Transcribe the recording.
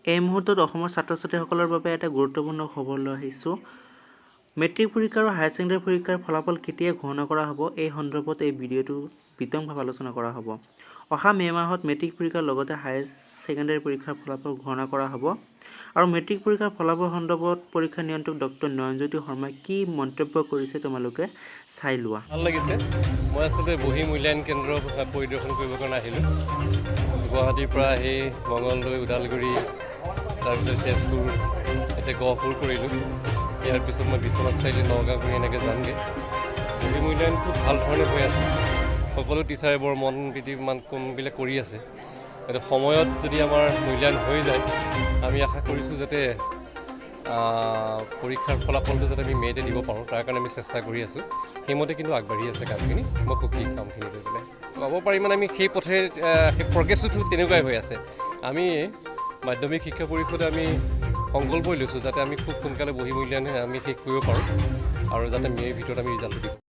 এই মুহূৰ্তত অসমৰ ছাত্ৰ ছাত্ৰীসকলৰ বাবে এটা গুৰুত্বপূৰ্ণ খবৰ লৈ আহিছোঁ। মেট্ৰিক পৰীক্ষা আৰু হায়াৰ ছেকেণ্ডেৰী পৰীক্ষাৰ ফলাফল কেতিয়া ঘোষণা কৰা হ'ব, এই সন্দৰ্ভত এই ভিডিঅ'টো বিতংভাৱে আলোচনা কৰা হ'ব। অহা মে' মাহত মেট্ৰিক পৰীক্ষাৰ লগতে হায়াৰ ছেকেণ্ডেৰী পৰীক্ষাৰ ফলাফল ঘোষণা কৰা হ'ব। আৰু মেট্ৰিক পৰীক্ষাৰ ফলাফল সন্দৰ্ভত পৰীক্ষা নিয়ন্ত্ৰক ডক্টৰ নয়নজ্যোতি শৰ্মাই কি মন্তব্য কৰিছে তোমালোকে চাই লোৱা। ভাল লাগিছে। মই আচলতে বহি মূল্যায়ন কেন্দ্ৰ পৰিদৰ্শন কৰিবৰ কাৰণে আহিলোঁ। গুৱাহাটীৰ পৰা আহি মঙলদৈ, ওদালগুৰি, তাৰপিছত তেজপুৰ, এতিয়া গহপুৰ কৰিলোঁ। ইয়াৰ পিছত মই বিশ্বনাথ চাৰিআলি, নগাঁও কৰি এনেকৈ যামগৈ। বহি মূল্যায়ন খুব ভাল ধৰণে হৈ আছে। সকলো টিচাৰে বৰ মন প্ৰীতি কামবিলাক কৰি আছে। এতিয়া সময়ত যদি আমাৰ মূল্যায়ন হৈ যায়, আমি আশা কৰিছোঁ যাতে পৰীক্ষাৰ ফলাফলটো যাতে আমি মে'তে দিব পাৰোঁ, তাৰ কাৰণে আমি চেষ্টা কৰি আছোঁ। সেইমতে কিন্তু আগবাঢ়ি আছে কামখিনি। মই সুখী কামখিনি লৈ পেলাই ক'ব পাৰি, মানে আমি সেই পথে সেই প্ৰগ্ৰেছটো তেনেকুৱাই হৈ আছে। আমি মাধ্যমিক শিক্ষা পৰিষদে আমি সংকল্পই লৈছোঁ যাতে আমি খুব সোনকালে বহি মূল্যায়ন আমি শেষ কৰিব পাৰোঁ আৰু যাতে মে'ৰ ভিতৰত আমি ৰিজাল্টটো দিওঁ।